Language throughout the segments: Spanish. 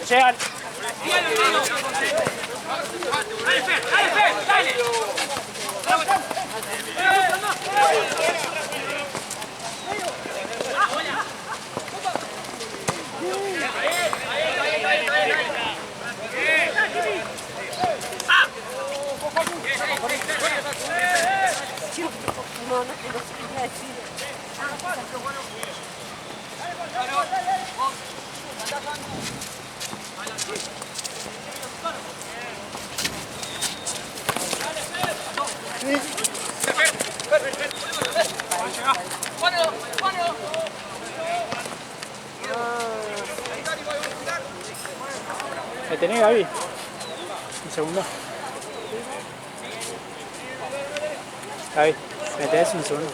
Llegan. ¿Me tenés, Gaby? Un segundo. Gaby, ¿me tenés un segundo?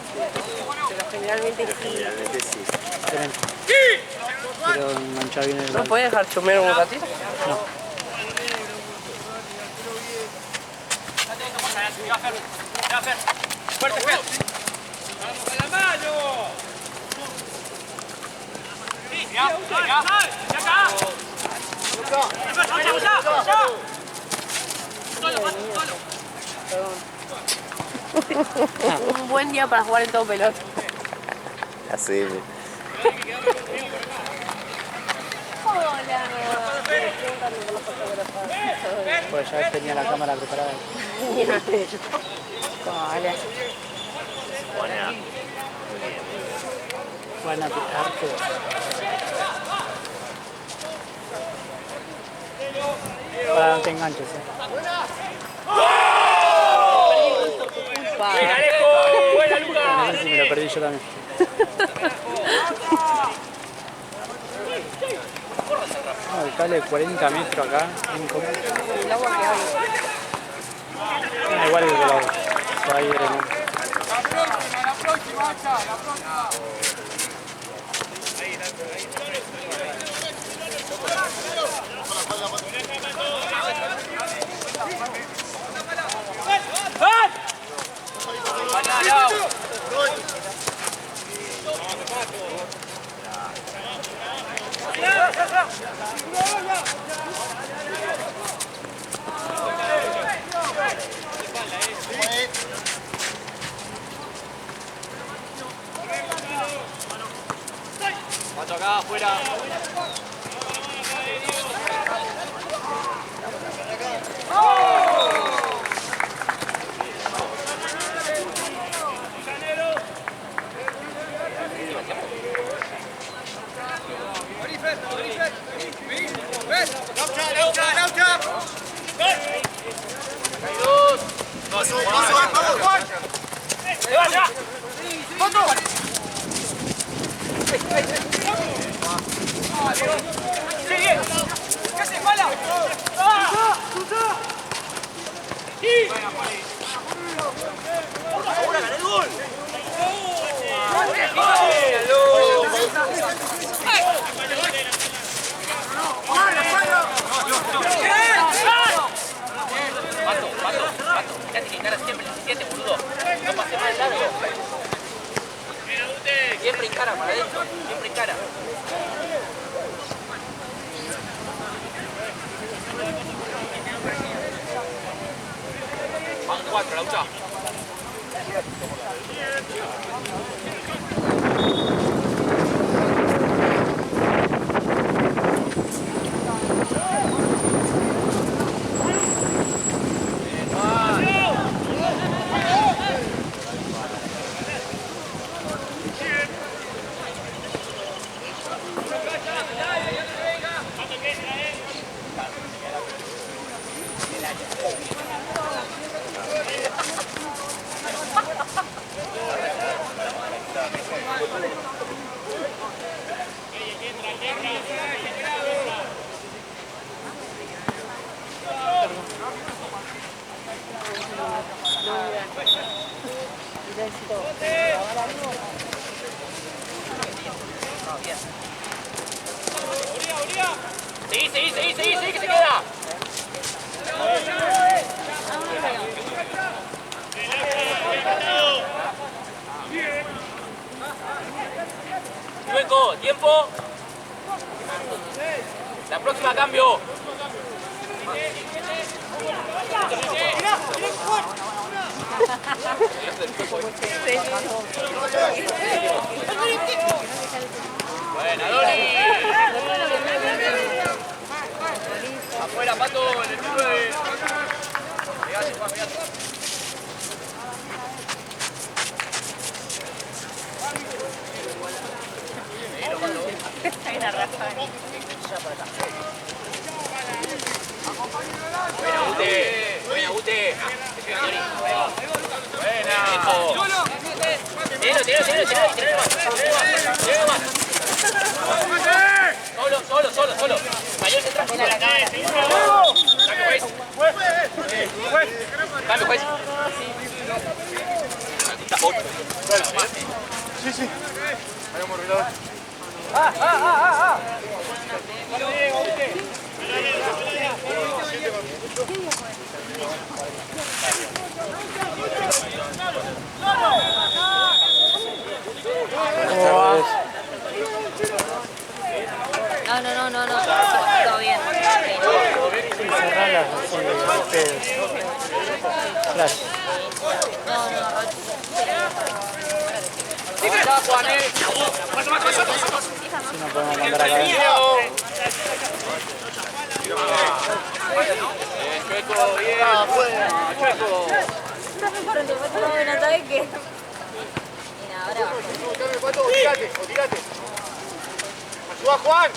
Pero generalmente sí. Generalmente sí. Excelente. Quiero enganchar bien el... ¿No puedes dejar chumear un ratito? No. ¡Fuerte, Fer! ¡Vamos con la mano! ¡Sí, ya! ¡Ya acá! Un buen día para jugar en todo pelota. Así. Hola. Pues ya tenía la cámara preparada. Hola. Van a pitarte. Para no te enganches, ¡Buena, Lucas! No sé si me lo perdí yo también. No, el cable de 40 metros acá, incómodo. El agua que hay. Da igual el color. Se va a ir el... La próxima, Hacha, la próxima. Mato acá, afuera. Siempre encara para adentro, siempre encara. Van 4, Laucha. Sí, que se queda. Luego, tiempo. Buena, Doni. Afuera, Pato, en el 9. Pegate, Juan, pegate. Hay una raza. Buena, Ute. Buena, Ute. Buena. Tira más. Solo. Mayor se trajo. Cambio, juez. Sí. Vayamos, Rilador. No. Todo bien. Cerrala, así, Flash. Si no podemos mandar a caer. Chueco. Tírate. Ayuda, Juan.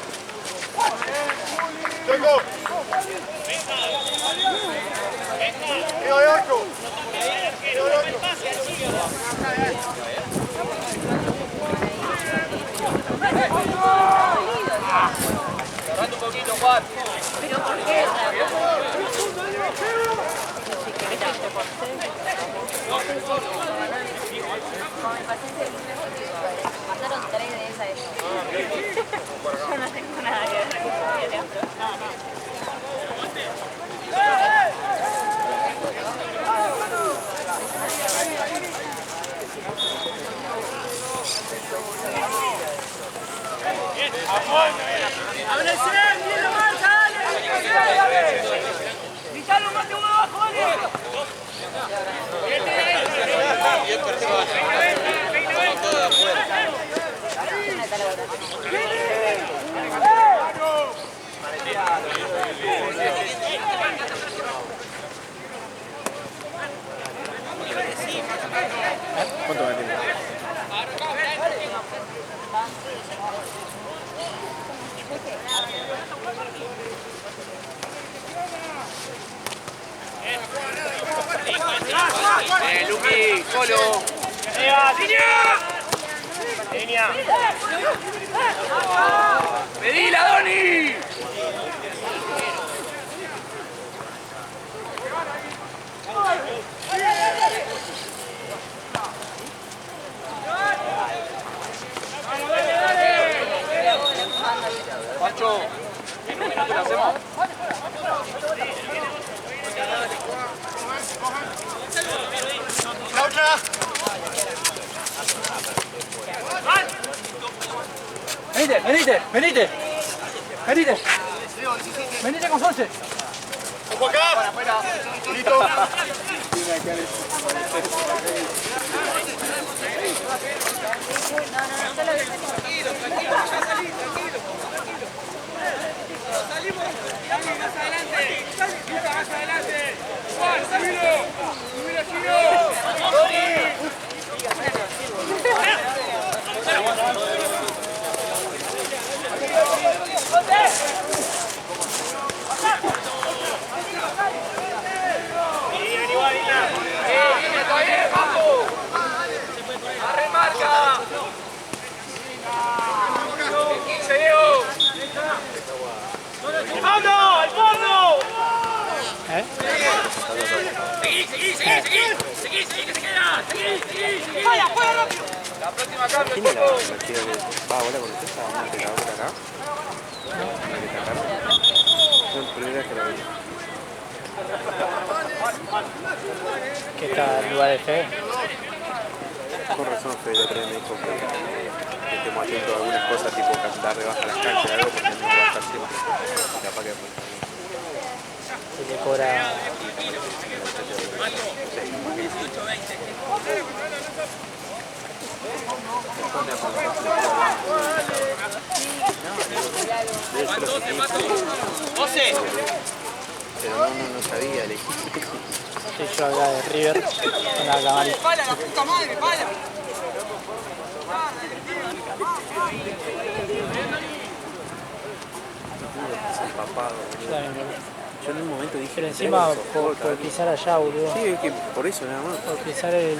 Chueco. Quedo de 8. Cerrando un poquito, Juan. ¿Pero por qué? Pasaron 3 de esa vez. Yo no tengo nada que ver con ¿Cuánto va a tener? Luqui, solo. ¡Línea! ¡Pedila, Doni! Pancho, ¿en un minuto lo hacemos? La otra. Venite con Sonce. Ojo acá. Listo. Más adelante. Juan, subilo, Chino. Arremarca. El 15, Diego. ¡Fondo! ¡Al fondo! Seguí, que se queda. Seguí. ¡Vaya, juega rápido! La próxima cambio, ¿Quién era Coco. el tío que va ahora con usted? ¿Estaba una que la otra acá? ¿La que sacaron? No, la primera vez que la vi. Que está en lugar de fe. Con razón, Fede, otra vez me dijo que estemos atentos a algunas cosas, tipo cantar debajo de las canchas o algo, porque no va a estar siempre. Capaz que después. Y le cobra... ¡12! Pero no sabía elegir. Sí, yo acá de River con la camarita. ¡Pala, la puta madre, pala! Empapado, Yo también, boludo. yo en un momento dije... Pero encima por pisar allá, boludo. Sí, es que por eso nada más. Por pisar el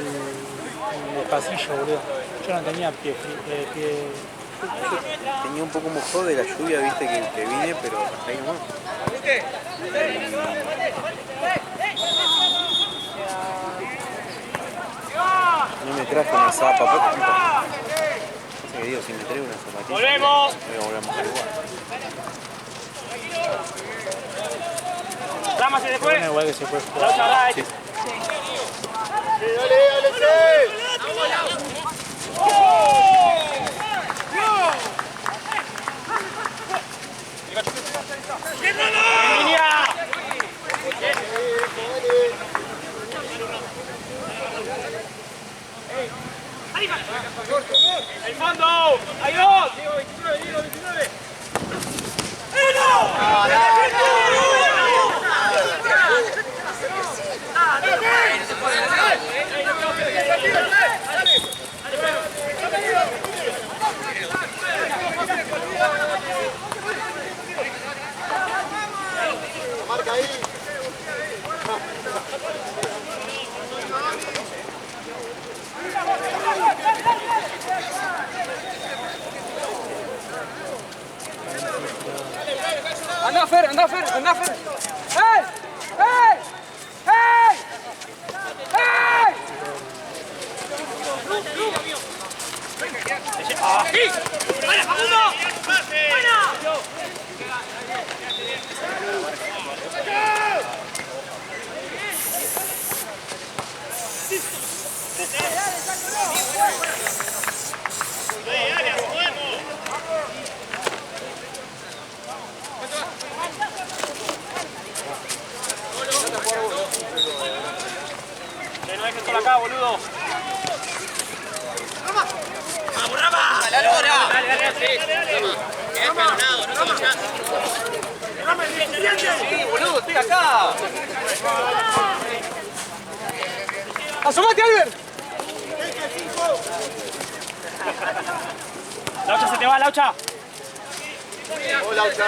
pasillo, boludo. Yo no tenía pie. Tenía un poco mojado de la lluvia, viste, que vine, pero hasta ahí nomás. No me trajo una zapa, que digo, si me traigo una zapatilla, ¡Volvemos! me voy a volver a mojar igual. ¡Rámase después! Bueno, igual que se puede jugar. Laucha, right. Sí. ¡En línea! ¡El fondo! ¡Hay dos! Diego, 29. Marca ahí. Anda, Fer! ¡Hey! ¡Aquí! ¡Vaya, Facundo! ¡Buena! No dejes solo acá, boludo. ¡Vamos, Rama! ¡Dale, sí, boludo, estoy acá. ¡Asomate, Albert! Laucha, se te va, Laucha. Laucha.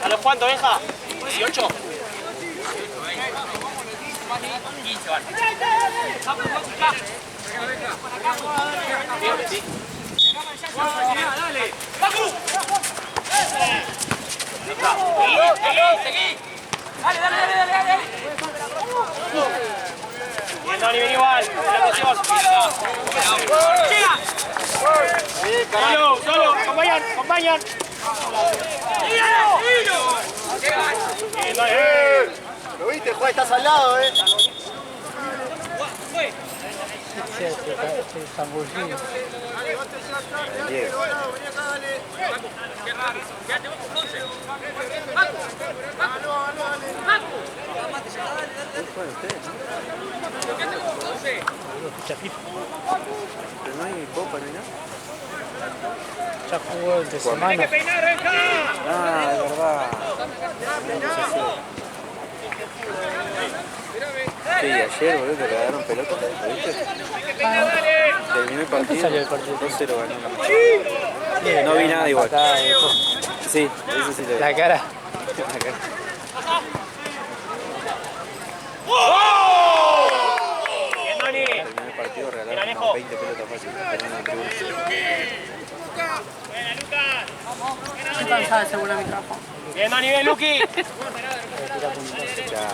¿A los cuántos, Benja? 18. 15 van. Dale. Seguí. Dale. Bien, Dani, ven igual. La presión. Solo. Acompañan. Bien, Dani. ¿Lo viste, Juan? Estás al lado, Sí, este Zambullín. Diego. ¿Cuál ustedes? Ficha FIFA. Pero no hay copa, no hay nada. Ya jugó el de semana. Ah, de verdad. Sí, ayer, boludo, te regalaron pelotas, ¿lo viste? Terminó el partido. salió el partido? 2-0 ganó. No vi nada igual. Sí, eso sí lo vi. La cara. La cara. Bien, Dani. Terminó el partido, regalaron como 20 pelotas fáciles. Pero no, tribuna. Estoy cansada de asegurar mi trabajo. Bien, Dani, bien, Luqui. Ya.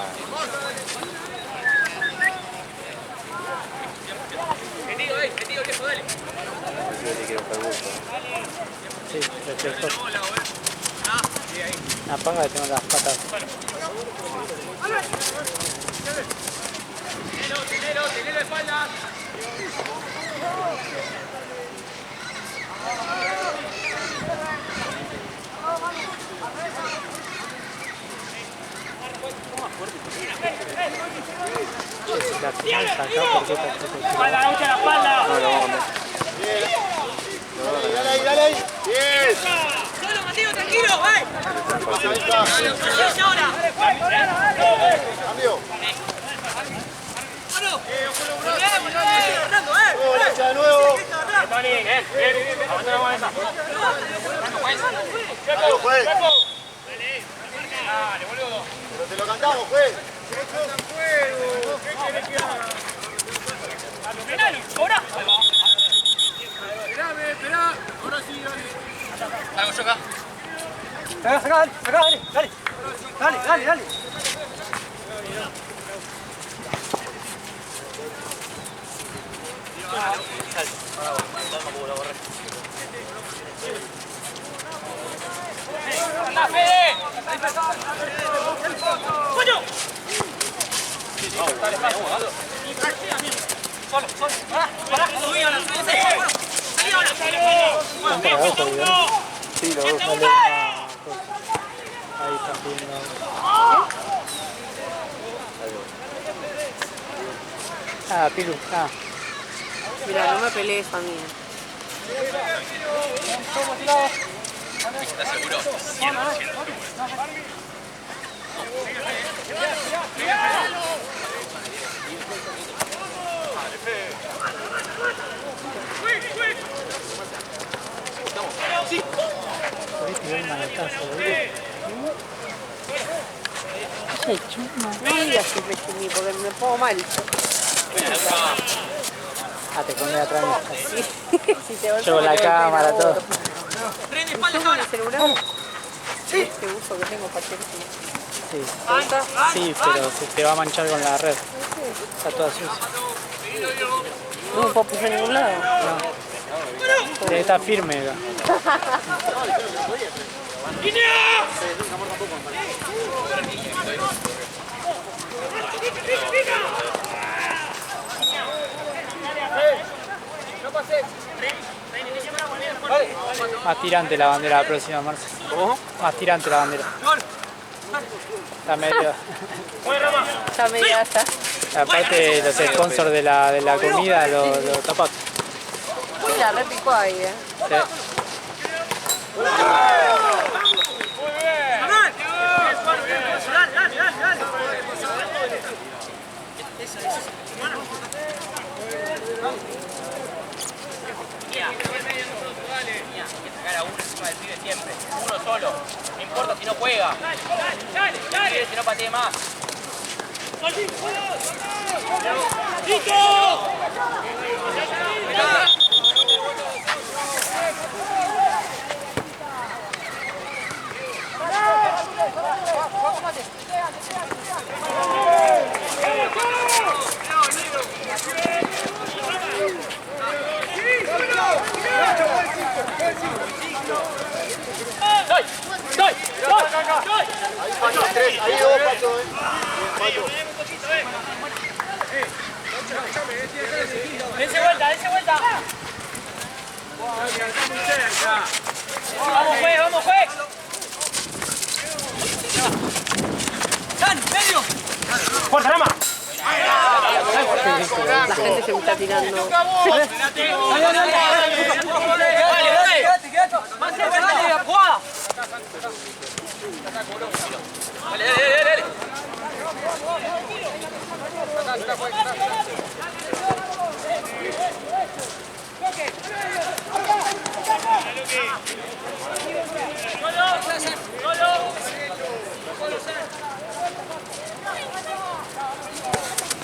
Metido, viejo, dale. Yo le quiero buscar gusto. Sí, refrescó. Apaga que tengo las patas. Tenelo, espaldas. Si la final es acá, ¿por qué tampoco? Espalda, la la espalda. No, lo vamos a cambiar. Dale ahí, dale ahí. Bien. Solo, Mateo, tranquilo, ¡ay! Ahí está. Ahora. Cambio. Mano. Derecha de nuevo. Dale, juez. Pero te lo cantamos, juez. Esperá. Ahora sí, dale. Algo yo acá. Dale. ¡Anda, Fede! ¡Coño! Dale, solo. Pará, subí ahora, salí ahora. ¿Están parados ahí, ¿eh? Sí, los dos. Dale, ahí también. Ah, Pilu. Ah. Mira, no me pelees a mí. ¿Estás seguro? 100%. Ahí te doy una manotazo, boludo. No digas que me porque me pongo mal. Ah, te pone atrás. Si te vas a Llevo la poner cámara, el todo. pelo. Prende, ¿Usás espalda, mi celular? Sí. Este uso que tengo pacherísimo. Sí. ¿Te gusta? Sí, pero se te va a manchar con la red. Está toda sucia. No me puedo pisar en ningún lado. Está firme acá. Más tirante la bandera la próxima, Marce. ¿Cómo? Más tirante la bandera. Está medio. Está media hasta. Aparte los sponsors de la comida lo tapas. Sí, la repicó ahí, Sí. Sacar a uno encima del pibe siempre. Uno solo. No importa si no juega. Dale. Si no patee más. Ahí falta tres. Ahí dos, Pato. Pato. Dense vuelta. Vamos, juez. ¡Dan, medio! ¡Fuerza, Rama! La gente se me está tirando. Dale. Más cerca, dale, jugada. Dale.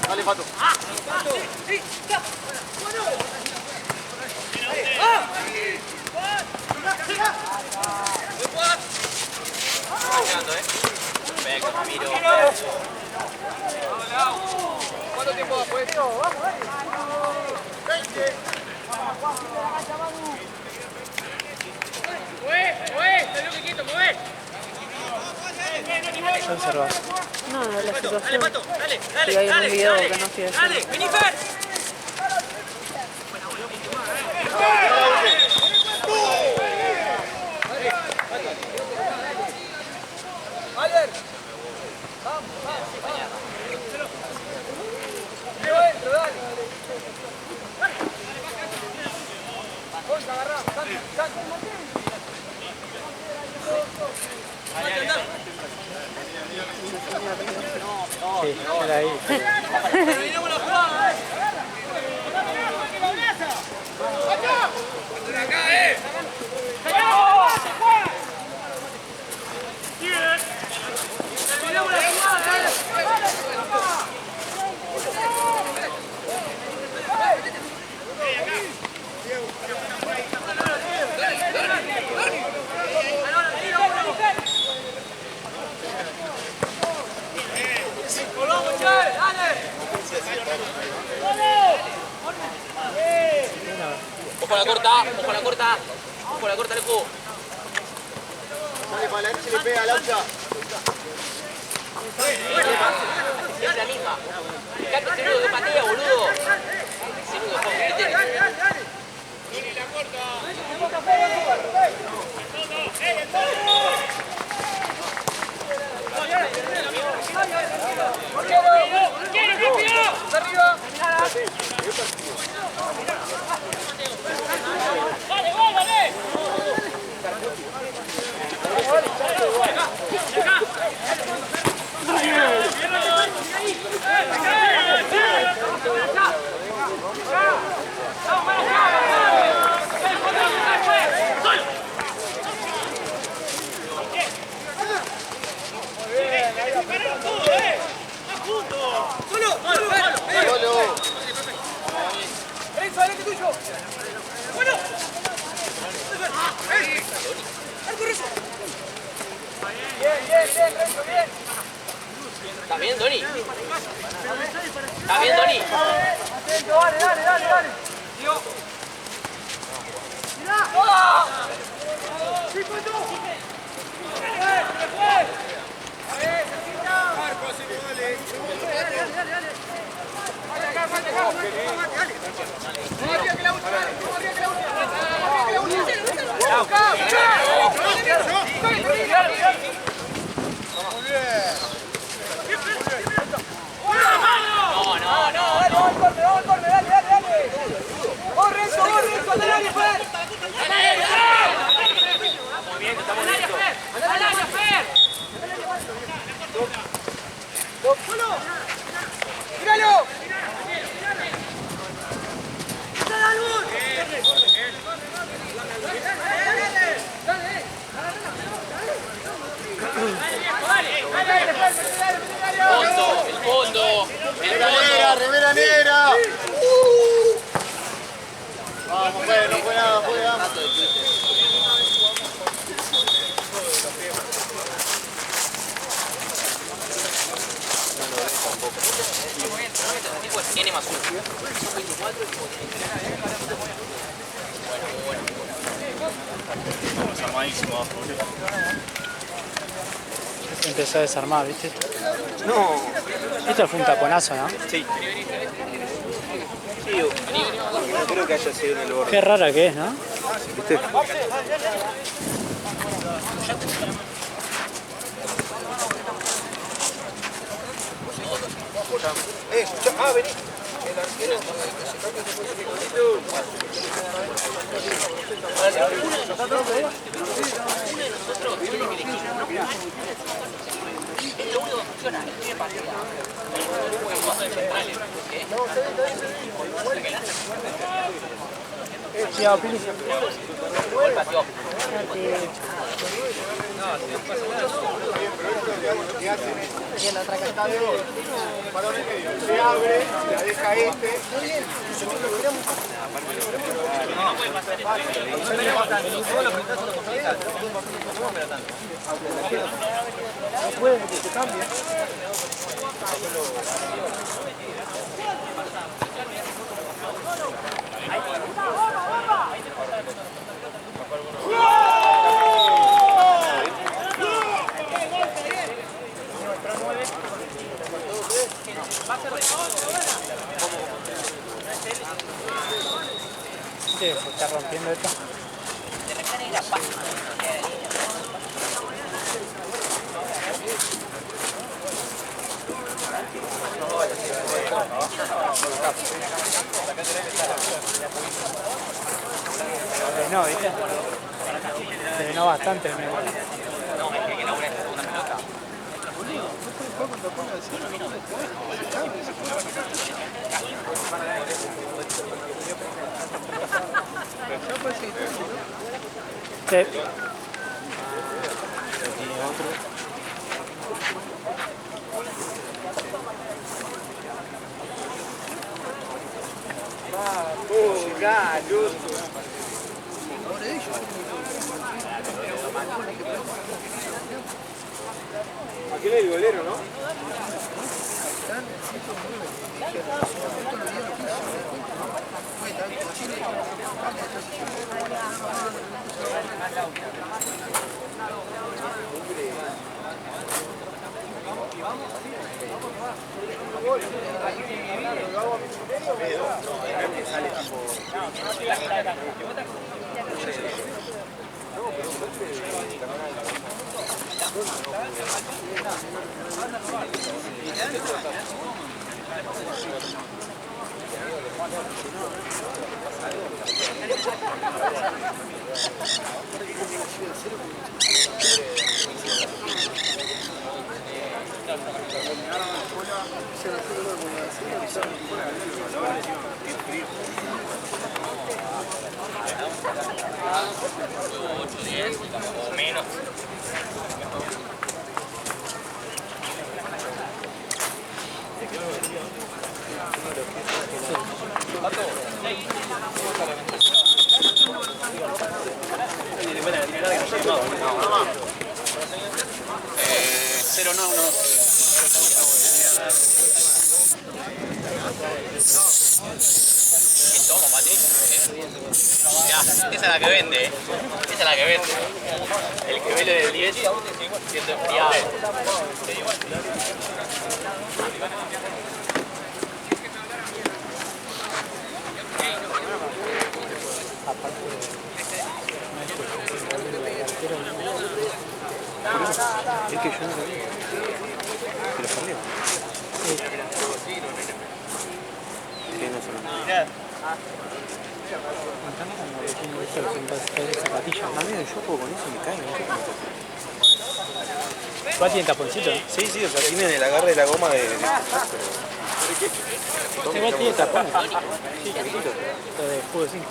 Dale, Pato. Perfecto, Ramiro. ¿Cuánto tiempo después? 20. Ya observas. No, la Dale, situación. Pato, dale. Y hay un video que no estoy haciendo. Dale, vení, Fer. Sí, era ahí. Terminamos la jugada, Terminamos la jugada, ¡Volvamos, Che! ¡Dale! Ojo a la corta, ojo a la corta. Ojo a la corta, Alejo. Sale para la derecha y le pega a la ucha. Es la misma. Fijate ese nudo que patea, boludo. Ese nudo, Jorge. ¿Estás bien, Doni? ¿Estás bien, Doni? Dale. Remera negra. Vamos, bueno, fue nada, Tiene más uno. Vamos armadísimo. Empezó a desarmar, ¿viste? No. Esto fue un taponazo, ¿no? Sí. Sí, no creo que haya sido en el borde. Qué rara que es, ¿no? ¿Viste? Vení. El arquero. Es lo único que funciona, no tiene partida. Cuidado, Pili. Y en la otra está de gol. Balón en medio. Se abre, la deja este. No puede que se cambie. ¿Qué se está rompiendo esto? No, ¿viste? Terminó bastante el negocio. No, es que Laura es una pelota. Sí. Aquí le digo golero, ¿no? O menos. Cero no, toma, Mati. Ya, esa es la que vende, esa es la que vende. El que vende del 10 siendo enfriado. Es que yo no lo vi. ¿Te lo perdió? Sí, no se lo vi. A mí yo juego con eso y me cae, no sé cómo. Va tiene taponcito, ¿no? Sí, sí, o sea, tiene el agarre de la goma de... Igual tiene tapones. Sí, chiquitito. Lo de Fútbol 5.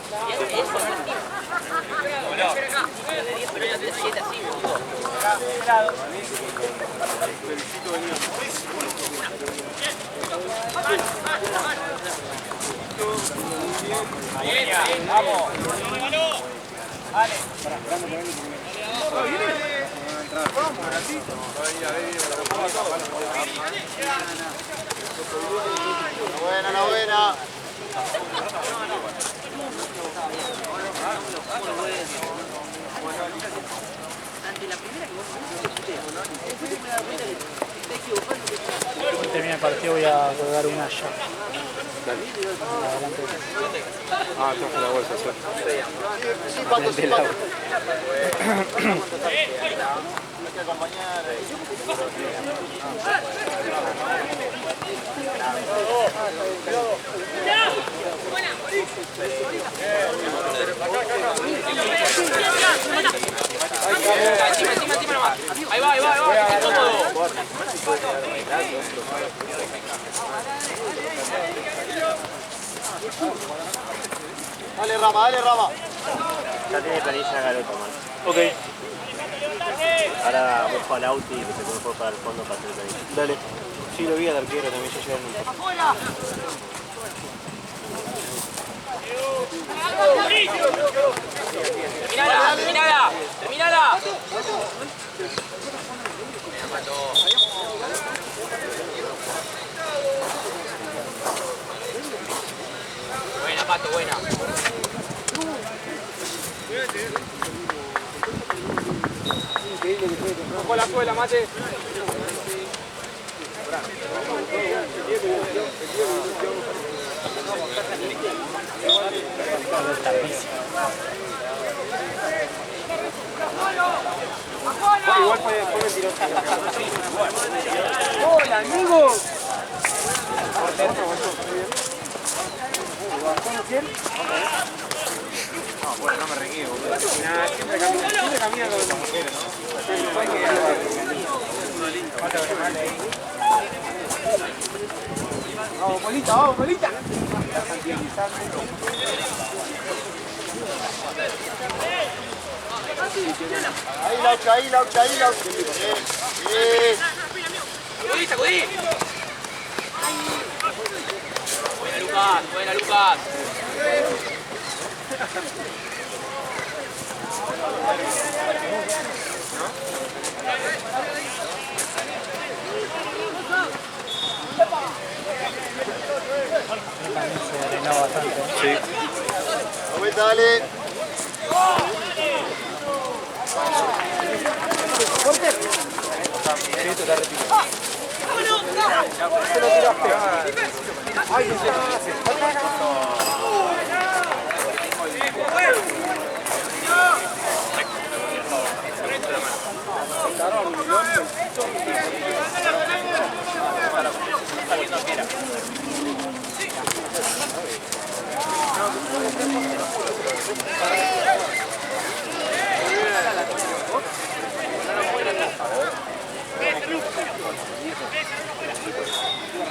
Vamos. Buena, la buena. Cuando termine el partido voy a colgar una ya. Ah, trajo la bolsa, sí. Sí, Paco, sí, Paco. Encima nomás. Ahí va, que esté cómodo. Dale, Rama, dale, Rama. Ya tiene planilla Garoto, man. Ok, Ahora busco al Auti y se puede jugar para el fondo para hacer planilla. dale. Sí, lo vi al arquero también, ya llegaron un poco. Terminala. Buena, Pato, buena. Ojo la suela, Mate. Igual fue mentiroso. ¡Hola, amigo! Bueno, no me regué, boludo. Nada, siempre cambio. Vamos, bolita, vamos, bolita. Ahí, Laucha, ahí, Laucha, ahí, Laucha. Bien. ¡Sacudí, sacudí! Buena, Lucas, buena, Lucas. También se arenó bastante. Sí. Vamos, dale.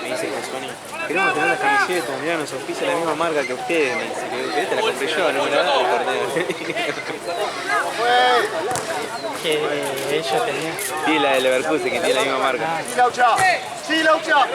Me dice que Sony, queremos tener la camiseta, mirá, nos auspicia la misma marca que ustedes. Me dice que esta la compré yo, no me la da el torneo. Que ellos tenían. Sí, la de Leverkusen, que tiene la misma marca. Sí, Laucha. Sí, Laucha.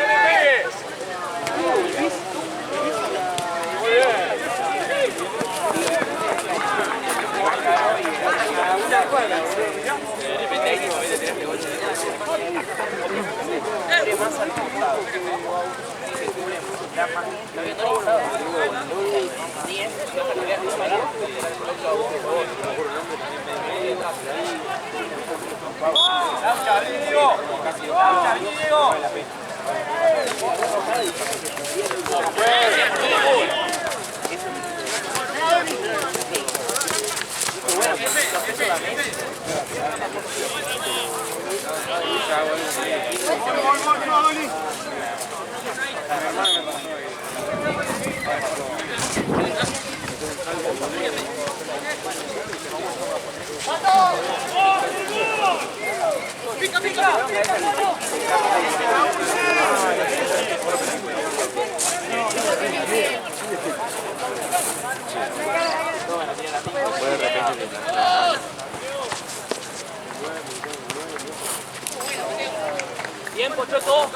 Bien, Pochoto.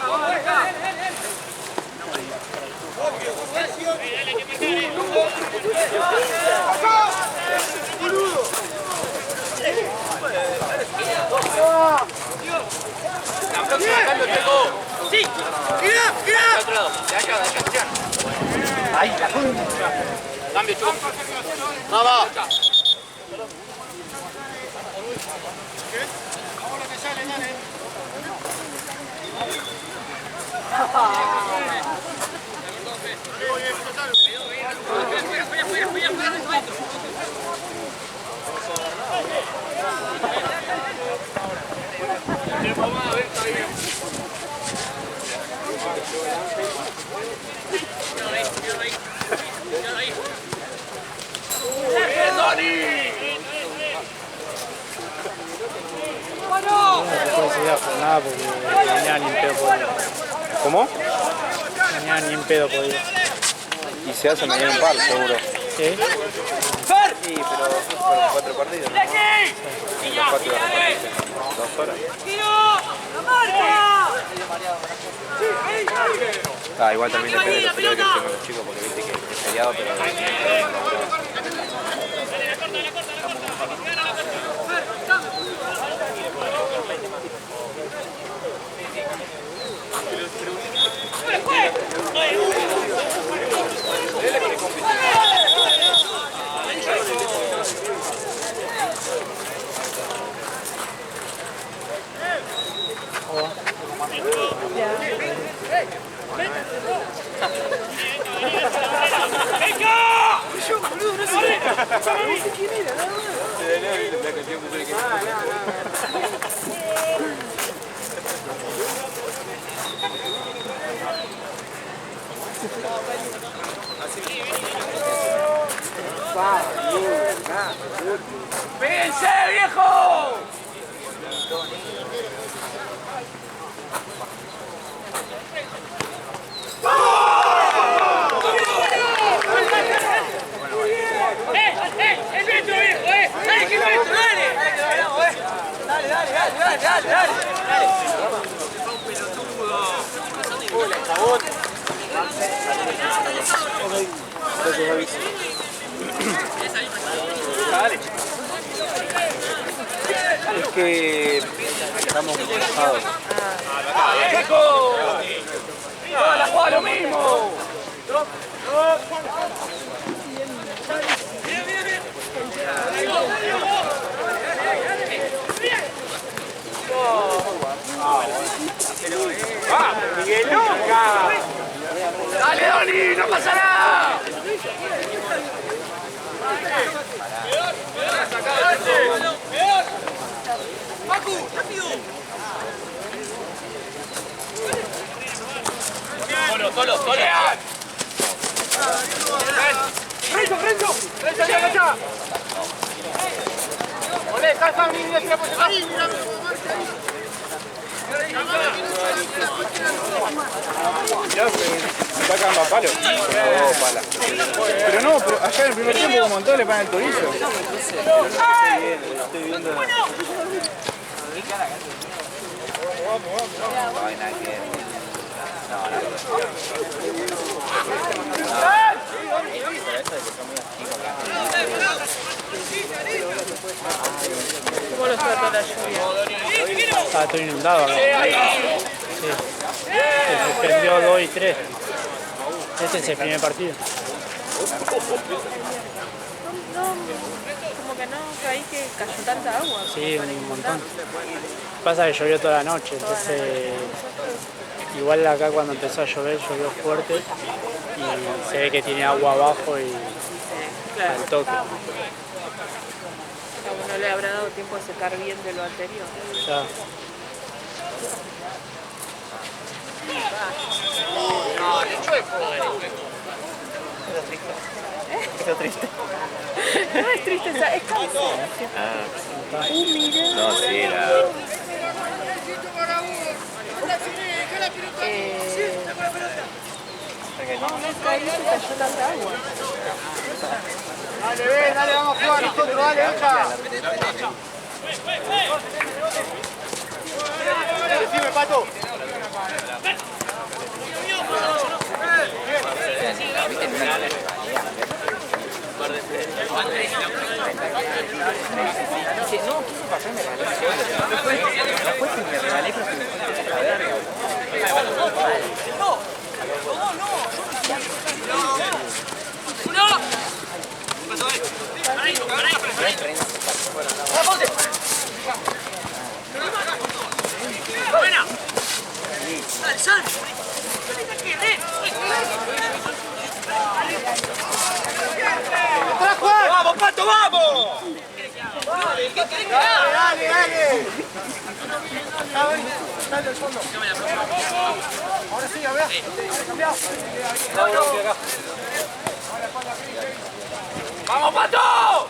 La próxima cambio, Checo. Sí. Mira. Otro lado. De allá. Ahí, la punta. Cambio, Checo. Vamos. Después se iba por nada porque mañana ni en pedo podía. ¿Cómo? Mañana ni en pedo podía. Y se hace mañana un par, seguro. ¿Sí? Sí, pero fueron 4 partidos, ¿no? Sí. Los 4 2 horas. Ah, igual también depende de los periodos que tengan los chicos, porque viste que es feriado, pero... ¡Péguense, viejo! ¡El viento, viejo, ¡Dale, que el viento, dale! ¡Dale! Es que estamos cansados. ¡Viejo! ¡No, la juega lo mismo! ¡Vamos, Migueluca! ¡Dale, Doni! ¡No pasa nada! ¡Pacu, rápido! ¡Solo! ¡Renzo! ¡Renzo, ¡Olé, calza un niño! Mirá, me está cagando a palo. Pero no, pero allá en el primer tiempo como montón le pagan el tobillo. Estoy viendo. Ay, nada que ver. ¿Cómo los trató la lluvia? Estaba todo inundado acá. Sí. Se suspendió 2 y 3. Este es el primer partido. Como que no caí que cayó tanta agua. Sí, un montón. Pasa que llovió toda la noche, entonces igual acá cuando empezó a llover, llovió fuerte y se ve que tiene agua abajo y al toque. No le habrá dado tiempo de secar bien de lo anterior. Ya. No, le chueco. Está triste. No es tristeza, es cansancio. Mira. No, sí, era. No caí que cayó tanta agua. Dale, vamos a jugar nosotros, dale, Ancha. Decime, Pato. ¡Buena! ¡Sal! ¡Vamos, Pato, vamos! Dale. Dale al fondo. Ahora sí, a ver. Cambiado. ¡Vamos, Pato!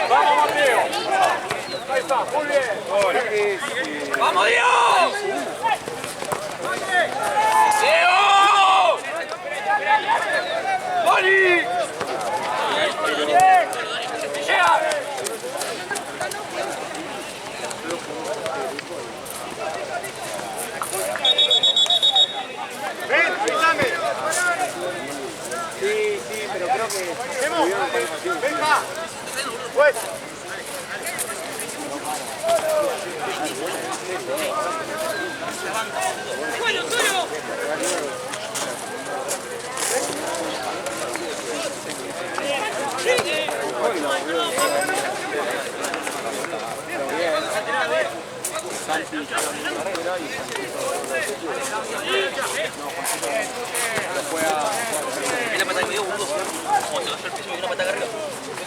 ¡Vamos, Mateo! Ahí está, muy bien. ¡Vamos, Diego! ¡Diego! ¡Boni! ¡Llega! Ven, avísame. Sí, pero creo que. Venga. Pues. ¡Bueno, suyo! la pata que me dio, boludo. Como se cayó el piso y me dio una pata acá arriba.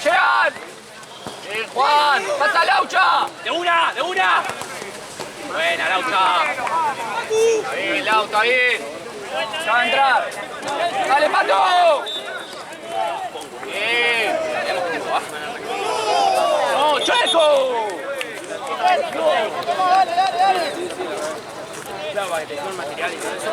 ¡Llegan! ¡Bien, Juan! ¡Pasa Laucha! ¡De una! ¡De una! Buena, Laucha. Está bien, Lau, está bien. Ya va a entrar. ¡Dale, Pato! Bien. ¡No, Checo! Claro, para que te el material y todo eso.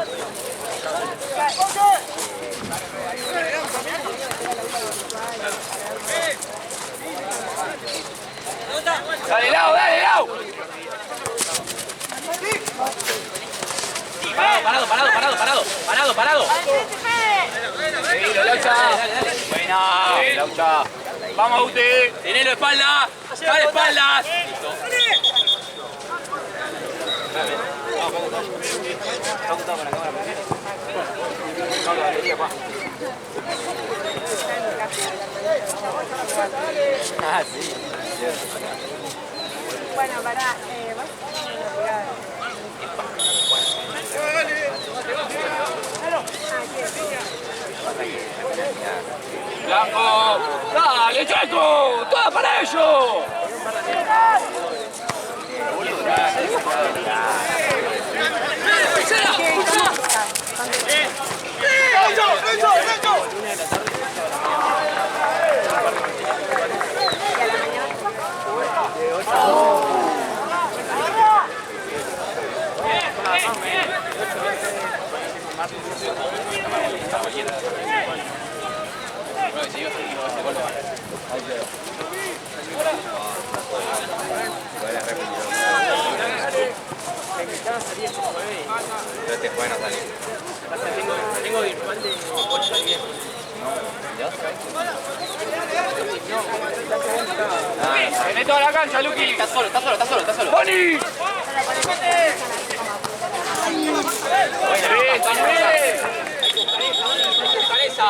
¡Dale, Lau, dale, Lau! Parado. Seguilo, Laucha. Dale. Buena. Bien, Laucha. Vamos, Uti. Tenelo de espalda. Dale espaldas. Listo. Ah, sí. Bueno, pará, vas Blanco. ¡Dale, Checo! ¡Todo para ellos! Pero este juego no sale. Tengo virtual de 8 de 10. Se mete a la cancha, Luqui. Está solo. ¡Tony! Bien, Tony, bien. Cabeza.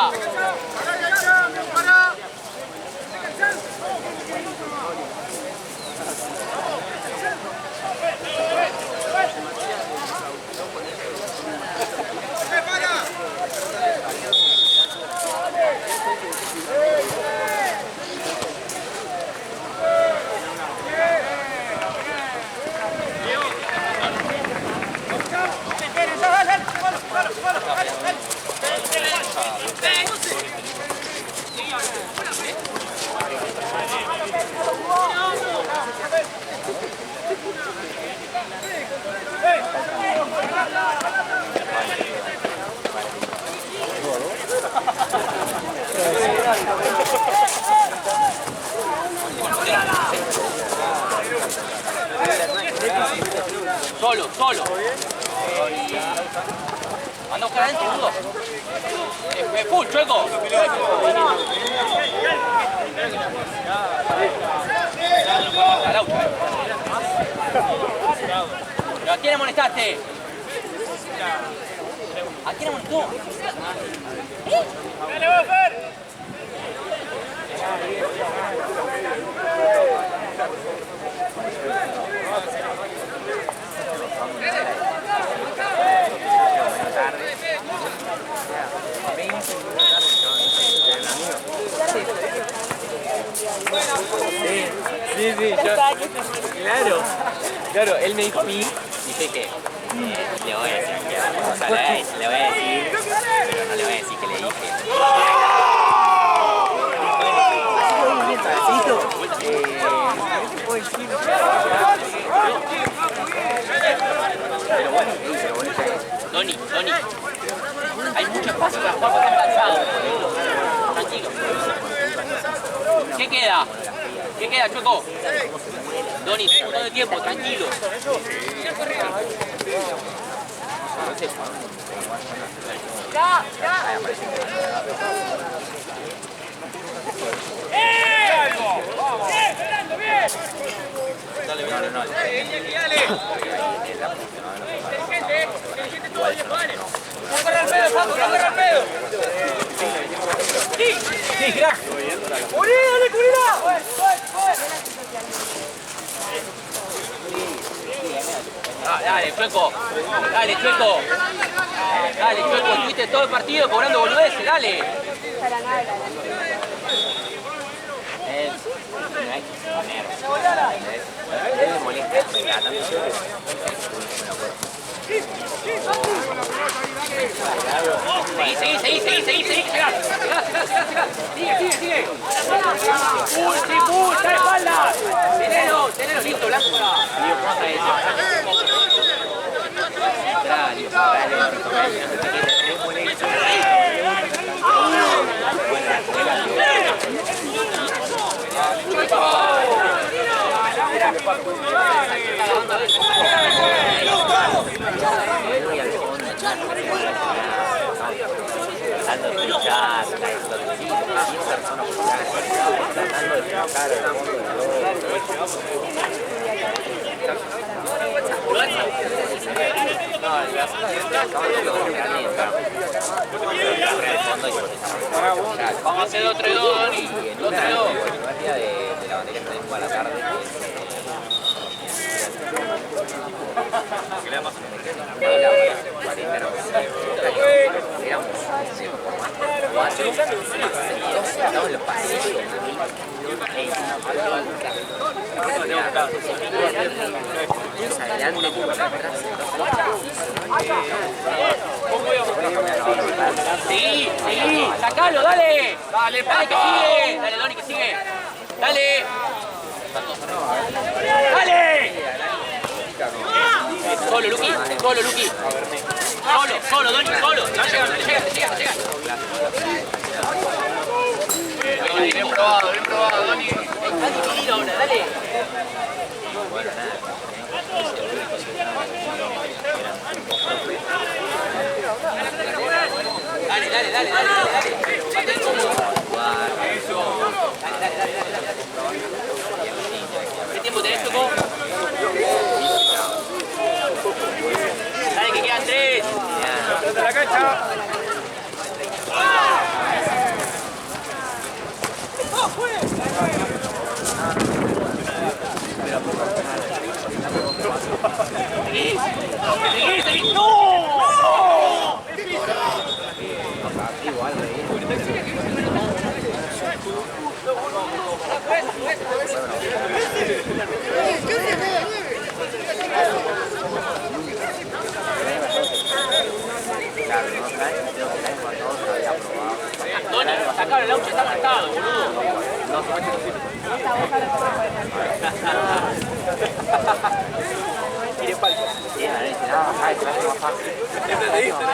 Solo. Anda a buscar adentro, boludo. Full, Chueco. ¿Pero a quién amonestaste? ¿A quién amonestó? ¡Dale, vos, Fer! Sí, claro, él me dijo a mí, dije que le voy a decir que o sea, le voy a decir, pero no le voy a decir que le dije. Doni. Hay mucho espacio para jugar porque están cansados. Tranquilo. ¿Qué queda, Chueco? Doni, un montón de tiempo, tranquilo. Sí, crack. ¡Dale, Dale, Chueco. Dale, Chueco. Dale, Chueco. Estuviste todo el partido cobrando boludeces, dale. Seguí, llegá. Sigue. Uy, está de espalda. Tenelo, listo, blanco. Tratando de escuchar, tratando de buscar el fondo vamos a hacer 2-3-2, Dani. 2-3-2. De la bandeja de a la tarde. ¿Qué le pasa? Estamos en los pasillos. Adelante, por atrás. Sí, sacalo, dale. Dale, que sigue. Dale, Doni, que sigue. Dale. Solo, Luqui. Solo, Doni, solo. No, llega. Bien probado, Doni. Tira ahora, dale. Dale. ¿Qué tiempo tenés, Choco? Dale, que quedan 3. ¡De la cancha! ¡Seguí! ¡No! Doni, sacalo, el auto está marcado, boludo. Tire palco. Siempre te diste,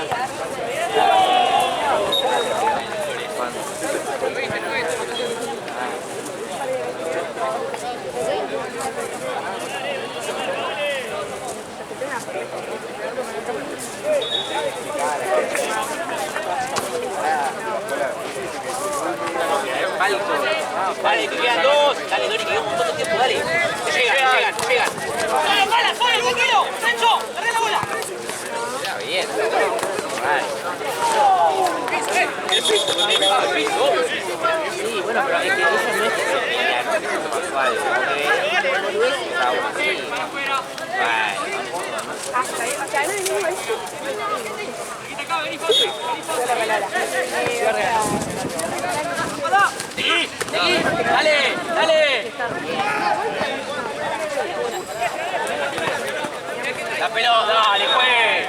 Vale, que quedan 2. Dale, Doni, que queda un montón de tiempo, dale. Llegan. ¡Vale, tranquilo! ¡Sancho! ¡Agarré la bola! Está bien. El piso. Sí, bueno, pero es que eso no es casual. Sí, dale. La pelota, dale, juez.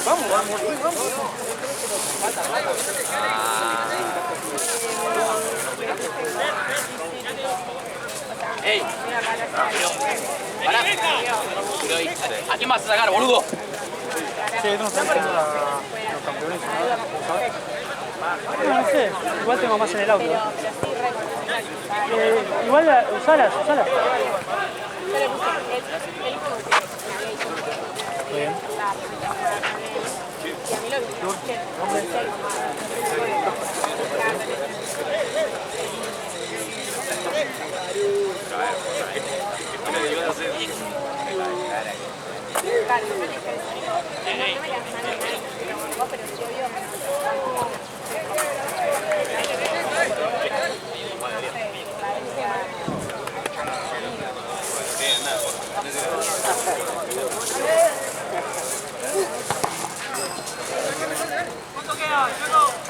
Vamos. ¡Ey! ¡Pará! ¿A quién vas a sacar, boludo? Sí, no sé, tengo los campeones. No sé, igual tengo más en el auto. Igual usalas. Yo le puse el Y a mí lo que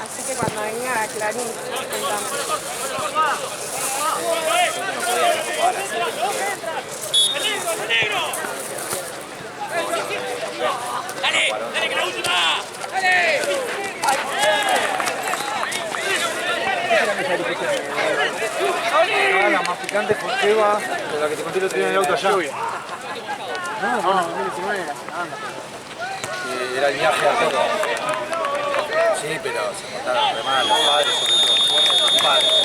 Así que cuando venga Clarín, contame. ¡Dale! ¡Dale, que la última! ¡Dale! La más picante fue Eva, de la que te conté el otro día en el auto allá. No, 2019. Era el viaje a todo. Sí, pero se montaron re mal, los padres sobre todo. Los padres.